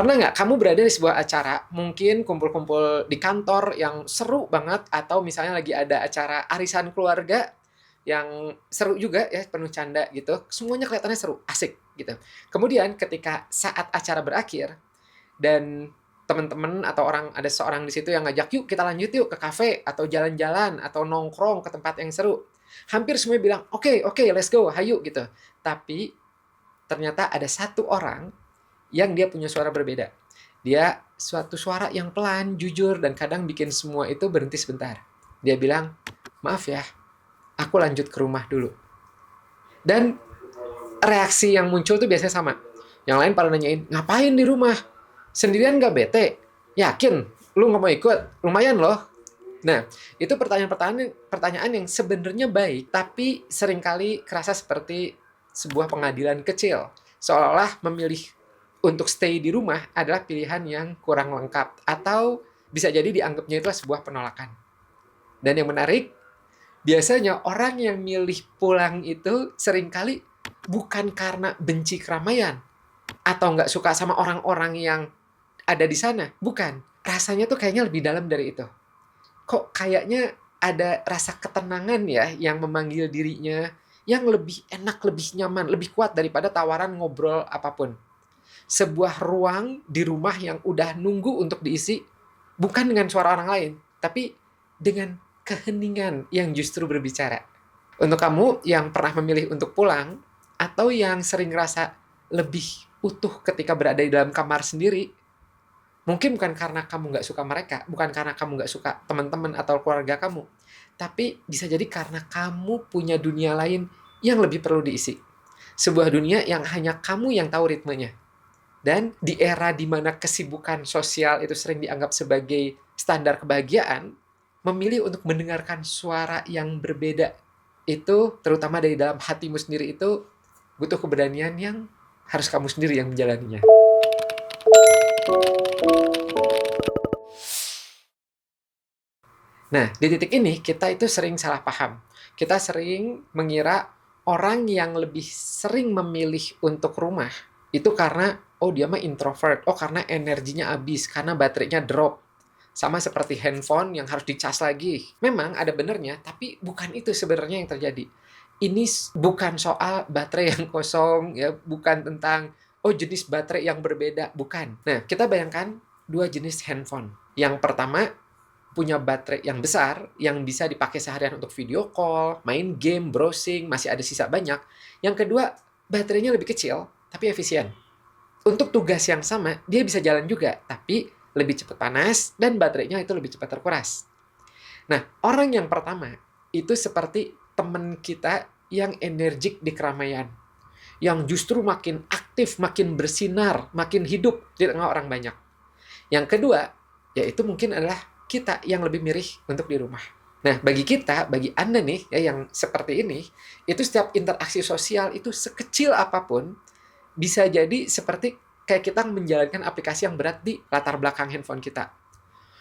Pernah nggak kamu berada di sebuah acara, mungkin kumpul-kumpul di kantor yang seru banget, atau misalnya lagi ada acara arisan keluarga yang seru juga ya, penuh canda gitu, semuanya kelihatannya seru, asik gitu. Kemudian ketika saat acara berakhir dan teman-teman atau ada seorang di situ yang ngajak, "Yuk kita lanjut yuk ke kafe atau jalan-jalan atau nongkrong ke tempat yang seru." Hampir semuanya bilang, "Oke, oke, let's go, hayu," gitu. Tapi ternyata ada satu orang yang dia punya suara berbeda. Dia suatu suara yang pelan, jujur, dan kadang bikin semua itu berhenti sebentar. Dia bilang, "Maaf ya, aku lanjut ke rumah dulu." Dan reaksi yang muncul tuh biasanya sama. Yang lain pada nanyain, "Ngapain di rumah? Sendirian gak bete? Yakin? Lu gak mau ikut? Lumayan loh." Nah, itu pertanyaan yang sebenarnya baik, tapi seringkali kerasa seperti sebuah pengadilan kecil. Seolah-olah memilih untuk stay di rumah adalah pilihan yang kurang lengkap, atau bisa jadi dianggapnya itu sebuah penolakan. Dan yang menarik, biasanya orang yang milih pulang itu seringkali bukan karena benci keramaian atau nggak suka sama orang-orang yang ada di sana. Bukan. Rasanya tuh kayaknya lebih dalam dari itu. Kok kayaknya ada rasa ketenangan ya yang memanggil dirinya, yang lebih enak, lebih nyaman, lebih kuat daripada tawaran ngobrol apapun. Sebuah ruang di rumah yang udah nunggu untuk diisi, bukan dengan suara orang lain, tapi dengan keheningan yang justru berbicara. Untuk kamu yang pernah memilih untuk pulang, atau yang sering ngerasa lebih utuh ketika berada di dalam kamar sendiri, mungkin bukan karena kamu nggak suka mereka, bukan karena kamu nggak suka teman-teman atau keluarga kamu, tapi bisa jadi karena kamu punya dunia lain yang lebih perlu diisi. Sebuah dunia yang hanya kamu yang tahu ritmenya. Dan di era di mana kesibukan sosial itu sering dianggap sebagai standar kebahagiaan, memilih untuk mendengarkan suara yang berbeda itu, terutama dari dalam hatimu sendiri, itu butuh keberanian yang harus kamu sendiri yang menjalaninya. Nah, di titik ini kita itu sering salah paham. Kita sering mengira orang yang lebih sering memilih untuk rumah itu karena, oh dia mah introvert, oh karena energinya habis, karena baterainya drop. Sama seperti handphone yang harus dicas lagi. Memang ada benernya, tapi bukan itu sebenarnya yang terjadi. Ini bukan soal baterai yang kosong, ya, bukan tentang, oh jenis baterai yang berbeda, bukan. Nah, kita bayangkan dua jenis handphone. Yang pertama, punya baterai yang besar, yang bisa dipakai seharian untuk video call, main game, browsing, masih ada sisa banyak. Yang kedua, baterainya lebih kecil, tapi efisien. Untuk tugas yang sama, dia bisa jalan juga, tapi lebih cepat panas, dan baterainya itu lebih cepat terkuras. Nah, orang yang pertama, itu seperti teman kita yang energik di keramaian, yang justru makin aktif, makin bersinar, makin hidup di tengah orang banyak. Yang kedua, yaitu mungkin adalah kita yang lebih mirip untuk di rumah. Nah, bagi kita, bagi Anda nih, ya, yang seperti ini, itu setiap interaksi sosial itu sekecil apapun, bisa jadi seperti kayak kita menjalankan aplikasi yang berat di latar belakang handphone kita.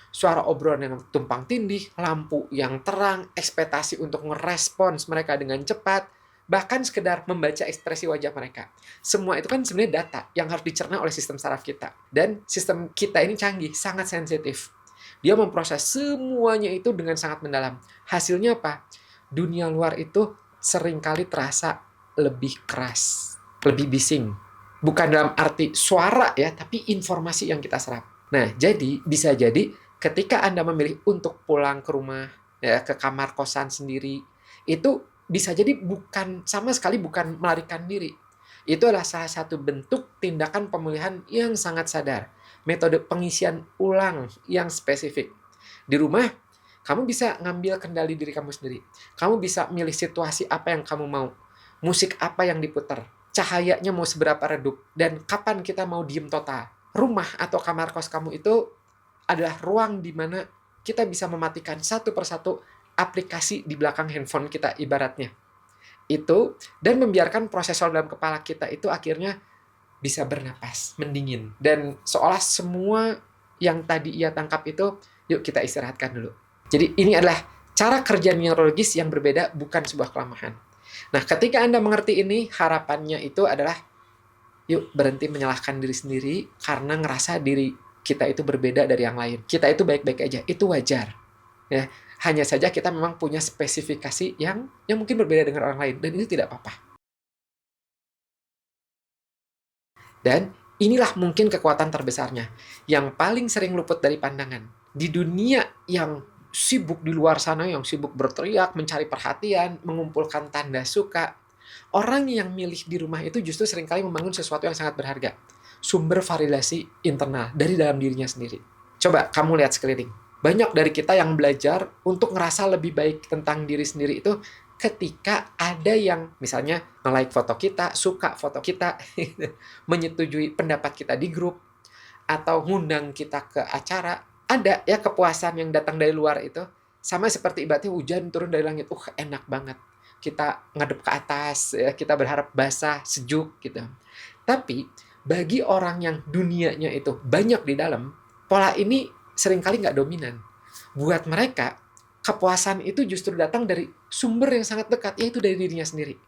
Suara obrolan yang tumpang tindih, lampu yang terang, ekspektasi untuk ngerespons mereka dengan cepat, bahkan sekedar membaca ekspresi wajah mereka. Semua itu kan sebenarnya data yang harus dicerna oleh sistem saraf kita. Dan sistem kita ini canggih, sangat sensitif. Dia memproses semuanya itu dengan sangat mendalam. Hasilnya apa? Dunia luar itu seringkali terasa lebih keras, lebih bising. Bukan dalam arti suara ya, tapi informasi yang kita serap. Nah, jadi bisa jadi ketika Anda memilih untuk pulang ke rumah, ya, ke kamar kosan sendiri, itu bisa jadi bukan sama sekali bukan melarikan diri. Itu adalah salah satu bentuk tindakan pemulihan yang sangat sadar. Metode pengisian ulang yang spesifik. Di rumah, kamu bisa ngambil kendali diri kamu sendiri. Kamu bisa milih situasi apa yang kamu mau. Musik apa yang diputar. Cahayanya mau seberapa redup. Dan kapan kita mau diem total. Rumah atau kamar kos kamu itu adalah ruang di mana kita bisa mematikan satu persatu aplikasi di belakang handphone kita ibaratnya. Itu, dan membiarkan prosesor dalam kepala kita itu akhirnya bisa bernapas, mendingin. Dan seolah semua yang tadi ia tangkap itu, yuk kita istirahatkan dulu. Jadi ini adalah cara kerja neurologis yang berbeda, bukan sebuah kelemahan. Nah, ketika Anda mengerti ini, harapannya itu adalah Yuk berhenti menyalahkan diri sendiri karena ngerasa diri kita itu berbeda dari yang lain. Kita itu baik-baik aja, itu wajar. Ya, hanya saja kita memang punya spesifikasi yang mungkin berbeda dengan orang lain dan itu tidak apa-apa. Dan inilah mungkin kekuatan terbesarnya yang paling sering luput dari pandangan. Di dunia yang sibuk di luar sana, yang sibuk berteriak, mencari perhatian, mengumpulkan tanda suka, orang yang milih di rumah itu justru seringkali membangun sesuatu yang sangat berharga. Sumber validasi internal dari dalam dirinya sendiri. Coba kamu lihat sekeliling. Banyak dari kita yang belajar untuk ngerasa lebih baik tentang diri sendiri itu ketika ada yang misalnya nge-like foto kita, suka foto kita, menyetujui pendapat kita di grup, atau ngundang kita ke acara, ada ya kepuasan yang datang dari luar itu. Sama seperti ibaratnya hujan turun dari langit, enak banget. Kita ngadep ke atas, ya, kita berharap basah, sejuk gitu. Tapi bagi orang yang dunianya itu banyak di dalam, pola ini seringkali nggak dominan. Buat mereka, kepuasan itu justru datang dari sumber yang sangat dekat, yaitu dari dirinya sendiri.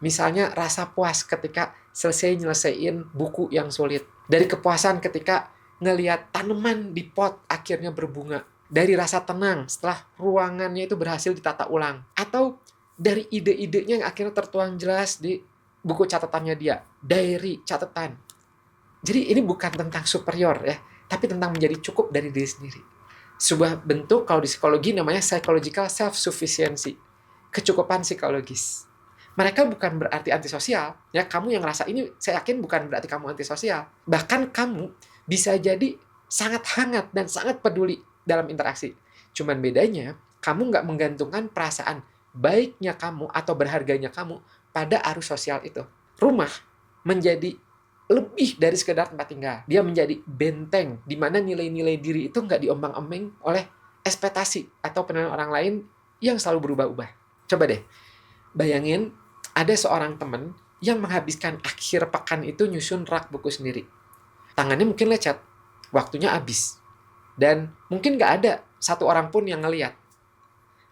Misalnya rasa puas ketika selesai nyelesain buku yang sulit. Dari kepuasan ketika ngelihat tanaman di pot akhirnya berbunga. Dari rasa tenang setelah ruangannya itu berhasil ditata ulang. Atau dari ide-idenya yang akhirnya tertuang jelas di buku catatannya dia. Diary, catatan. Jadi ini bukan tentang superior ya, tapi tentang menjadi cukup dari diri sendiri. Sebuah bentuk kalau di psikologi namanya psychological self-sufficiency. Kecukupan psikologis. Mereka bukan berarti antisosial. Ya, kamu yang ngerasa ini, saya yakin bukan berarti kamu antisosial. Bahkan kamu bisa jadi sangat hangat dan sangat peduli dalam interaksi. Cuman bedanya, kamu nggak menggantungkan perasaan baiknya kamu atau berharganya kamu pada arus sosial itu. Rumah menjadi lebih dari sekedar tempat tinggal. Dia menjadi benteng di mana nilai-nilai diri itu nggak diombang-ambing oleh ekspektasi atau penilaian orang lain yang selalu berubah-ubah. Coba deh, bayangin ada seorang teman yang menghabiskan akhir pekan itu nyusun rak buku sendiri. Tangannya mungkin lecet, waktunya habis. Dan mungkin nggak ada satu orang pun yang ngeliat.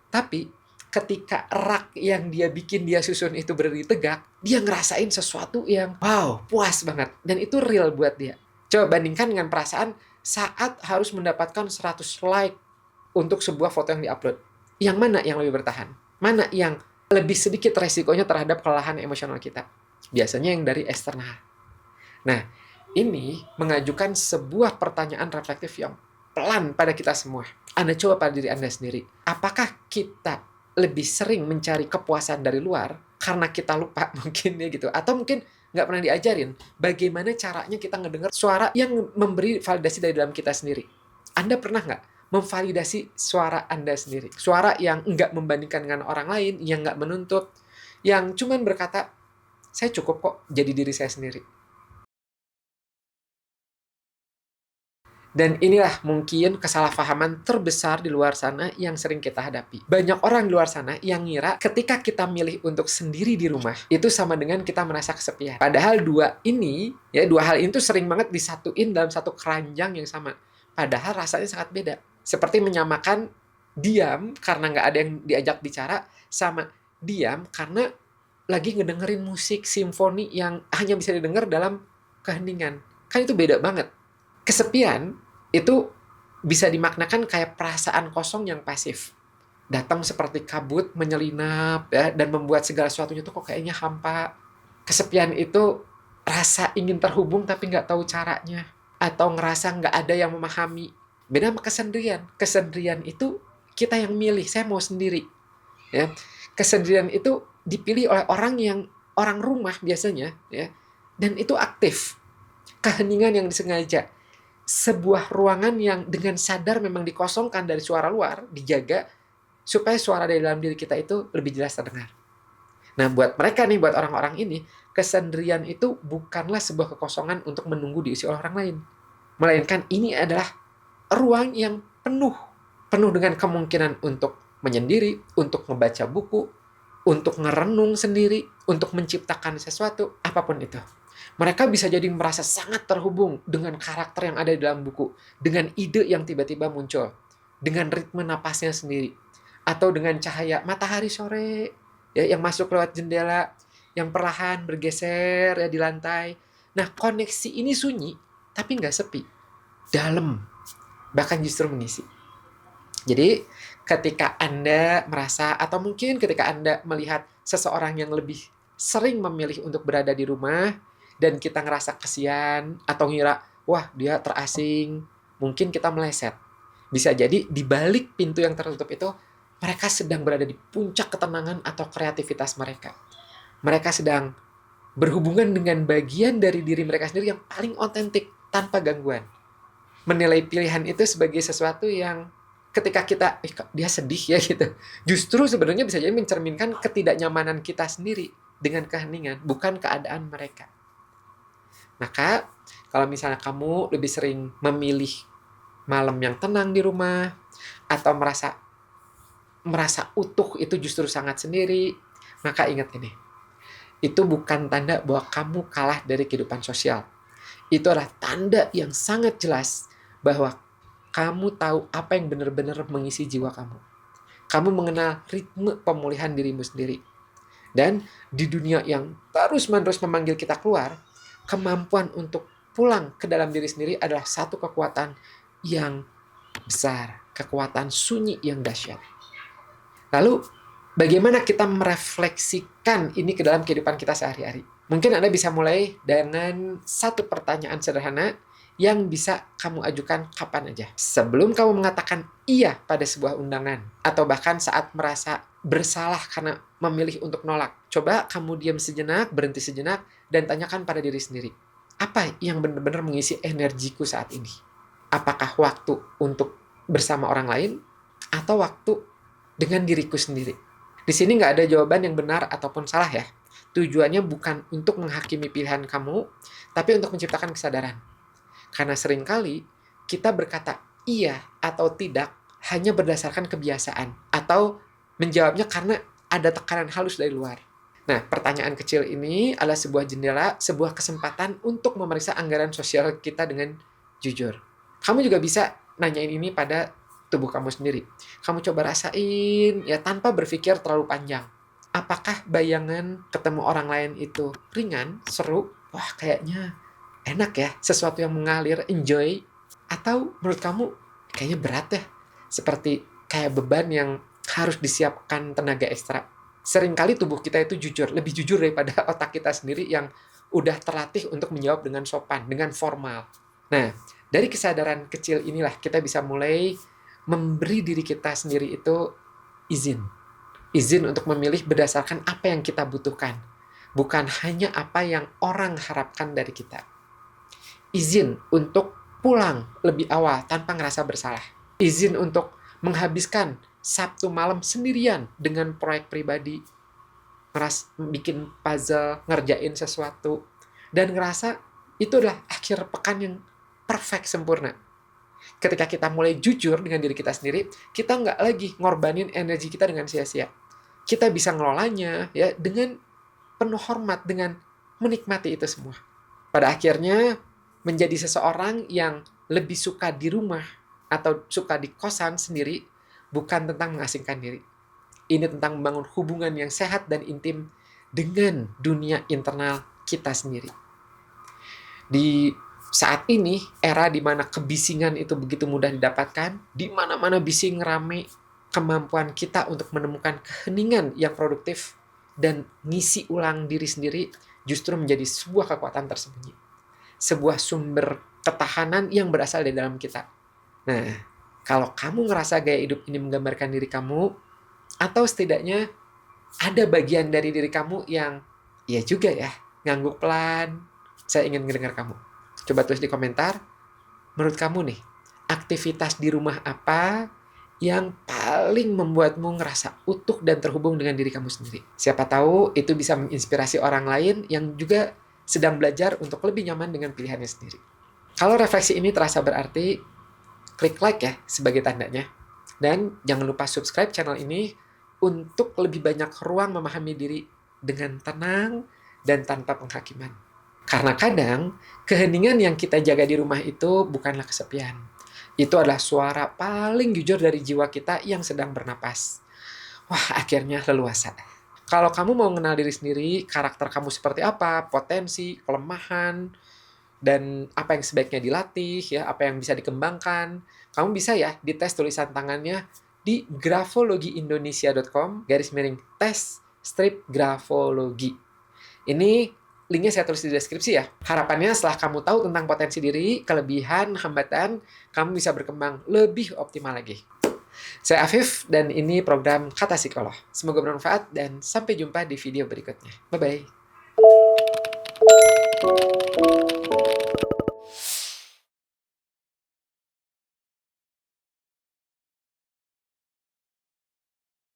Tapi ketika rak yang dia bikin, dia susun itu berdiri tegak, dia ngerasain sesuatu yang wow, puas banget. Dan itu real buat dia. Coba bandingkan dengan perasaan saat harus mendapatkan 100 like untuk sebuah foto yang diupload. Yang mana yang lebih bertahan? Mana yang lebih sedikit resikonya terhadap kelelahan emosional kita? Biasanya yang dari eksternal. Nah, ini mengajukan sebuah pertanyaan reflektif yang pelan pada kita semua. Anda coba pada diri Anda sendiri. Apakah kita lebih sering mencari kepuasan dari luar karena kita lupa mungkin ya gitu, atau mungkin nggak pernah diajarin bagaimana caranya kita ngedengar suara yang memberi validasi dari dalam kita sendiri. Anda pernah nggak memvalidasi suara Anda sendiri, suara yang nggak membandingkan dengan orang lain, yang nggak menuntut, yang cuman berkata saya cukup kok jadi diri saya sendiri. Dan inilah mungkin kesalahpahaman terbesar di luar sana yang sering kita hadapi. Banyak orang di luar sana yang ngira ketika kita milih untuk sendiri di rumah, itu sama dengan kita merasa kesepian. Padahal dua hal ini tuh sering banget disatuin dalam satu keranjang yang sama. Padahal rasanya sangat beda. Seperti menyamakan diam karena nggak ada yang diajak bicara, sama diam karena lagi ngedengerin musik simfoni yang hanya bisa didengar dalam keheningan. Kan itu beda banget. Kesepian itu bisa dimaknakan kayak perasaan kosong yang pasif. Datang seperti kabut, menyelinap, ya, dan membuat segala sesuatunya tuh kok kayaknya hampa. Kesepian itu rasa ingin terhubung tapi nggak tahu caranya. Atau ngerasa nggak ada yang memahami. Beda sama kesendirian. Kesendirian itu kita yang milih, saya mau sendiri. Ya. Kesendirian itu dipilih oleh orang rumah biasanya, ya, dan itu aktif. Keheningan yang disengaja. Sebuah ruangan yang dengan sadar memang dikosongkan dari suara luar, dijaga supaya suara dari dalam diri kita itu lebih jelas terdengar. Nah, buat mereka nih, buat orang-orang ini, kesendirian itu bukanlah sebuah kekosongan untuk menunggu diisi oleh orang lain. Melainkan ini adalah ruang yang penuh dengan kemungkinan untuk menyendiri, untuk membaca buku, untuk ngerenung sendiri, untuk menciptakan sesuatu, apapun itu. Mereka bisa jadi merasa sangat terhubung dengan karakter yang ada di dalam buku, dengan ide yang tiba-tiba muncul, dengan ritme napasnya sendiri, atau dengan cahaya matahari sore ya, yang masuk lewat jendela, yang perlahan bergeser ya di lantai, Nah, koneksi ini sunyi, tapi nggak sepi. Dalam, bahkan justru mengisi. Jadi, ketika Anda merasa, atau mungkin ketika Anda melihat seseorang yang lebih sering memilih untuk berada di rumah, dan kita ngerasa kesian, atau ngira, wah dia terasing, mungkin kita meleset. Bisa jadi di balik pintu yang tertutup itu, mereka sedang berada di puncak ketenangan atau kreativitas mereka. Mereka sedang berhubungan dengan bagian dari diri mereka sendiri yang paling otentik, tanpa gangguan. Menilai pilihan itu sebagai sesuatu yang ketika kita, dia sedih ya gitu. Justru sebenarnya bisa jadi mencerminkan ketidaknyamanan kita sendiri dengan keheningan, bukan keadaan mereka. Maka, kalau misalnya kamu lebih sering memilih malam yang tenang di rumah, atau merasa utuh itu justru sangat sendiri, maka ingat ini, itu bukan tanda bahwa kamu kalah dari kehidupan sosial. Itu adalah tanda yang sangat jelas bahwa kamu tahu apa yang benar-benar mengisi jiwa kamu. Kamu mengenal ritme pemulihan dirimu sendiri. Dan di dunia yang terus-menerus memanggil kita keluar, kemampuan untuk pulang ke dalam diri sendiri adalah satu kekuatan yang besar, kekuatan sunyi yang dahsyat. Lalu, bagaimana kita merefleksikan ini ke dalam kehidupan kita sehari-hari? Mungkin Anda bisa mulai dengan satu pertanyaan sederhana yang bisa kamu ajukan kapan aja. Sebelum kamu mengatakan iya pada sebuah undangan, atau bahkan saat merasa bersalah karena memilih untuk nolak. Coba kamu diam sejenak, berhenti sejenak, dan tanyakan pada diri sendiri. Apa yang benar-benar mengisi energiku saat ini? Apakah waktu untuk bersama orang lain, atau waktu dengan diriku sendiri? Di sini nggak ada jawaban yang benar ataupun salah ya. Tujuannya bukan untuk menghakimi pilihan kamu, tapi untuk menciptakan kesadaran. Karena seringkali kita berkata iya atau tidak hanya berdasarkan kebiasaan, atau menjawabnya karena ada tekanan halus dari luar. Nah, pertanyaan kecil ini adalah sebuah jendela, sebuah kesempatan untuk memeriksa anggaran sosial kita dengan jujur. Kamu juga bisa nanyain ini pada tubuh kamu sendiri. Kamu coba rasain ya tanpa berpikir terlalu panjang. Apakah bayangan ketemu orang lain itu ringan, seru, wah kayaknya enak ya, sesuatu yang mengalir, enjoy, atau menurut kamu kayaknya berat ya, seperti kayak beban yang harus disiapkan tenaga ekstra. Seringkali tubuh kita itu jujur, lebih jujur daripada otak kita sendiri yang udah terlatih untuk menjawab dengan sopan, dengan formal. Nah, dari kesadaran kecil inilah kita bisa mulai memberi diri kita sendiri itu izin. Izin untuk memilih berdasarkan apa yang kita butuhkan, bukan hanya apa yang orang harapkan dari kita. Izin untuk pulang lebih awal tanpa ngerasa bersalah. Izin untuk menghabiskan Sabtu malam sendirian dengan proyek pribadi, bikin puzzle, ngerjain sesuatu, dan ngerasa itu adalah akhir pekan yang perfect, sempurna. Ketika kita mulai jujur dengan diri kita sendiri, kita nggak lagi ngorbanin energi kita dengan sia-sia. Kita bisa ngelolanya ya dengan penuh hormat, dengan menikmati itu semua. Pada akhirnya, menjadi seseorang yang lebih suka di rumah atau suka di kosan sendiri bukan tentang mengasingkan diri. Ini tentang membangun hubungan yang sehat dan intim dengan dunia internal kita sendiri. Di saat ini, era di mana kebisingan itu begitu mudah didapatkan, di mana-mana bising, rame, kemampuan kita untuk menemukan keheningan yang produktif dan ngisi ulang diri sendiri justru menjadi sebuah kekuatan tersembunyi. Sebuah sumber ketahanan yang berasal dari dalam kita. Nah, kalau kamu ngerasa gaya hidup ini menggambarkan diri kamu, atau setidaknya ada bagian dari diri kamu yang, ya juga ya, ngangguk pelan, saya ingin mendengar kamu. Coba tulis di komentar, menurut kamu nih, aktivitas di rumah apa yang paling membuatmu ngerasa utuh dan terhubung dengan diri kamu sendiri? Siapa tahu itu bisa menginspirasi orang lain yang juga sedang belajar untuk lebih nyaman dengan pilihannya sendiri. Kalau refleksi ini terasa berarti, klik like ya sebagai tandanya. Dan jangan lupa subscribe channel ini untuk lebih banyak ruang memahami diri dengan tenang dan tanpa penghakiman. Karena kadang, keheningan yang kita jaga di rumah itu bukanlah kesepian. Itu adalah suara paling jujur dari jiwa kita yang sedang bernapas. Wah, akhirnya leluasa. Kalau kamu mau mengenal diri sendiri, karakter kamu seperti apa, potensi, kelemahan, dan apa yang sebaiknya dilatih, ya, apa yang bisa dikembangkan, kamu bisa ya dites tulisan tangannya di grafologiindonesia.com/tes strip grafologi. Ini linknya saya tulis di deskripsi ya. Harapannya setelah kamu tahu tentang potensi diri, kelebihan, hambatan, kamu bisa berkembang lebih optimal lagi. Saya Afif, dan ini program Kata Psikolog. Semoga bermanfaat, dan sampai jumpa di video berikutnya. Bye-bye.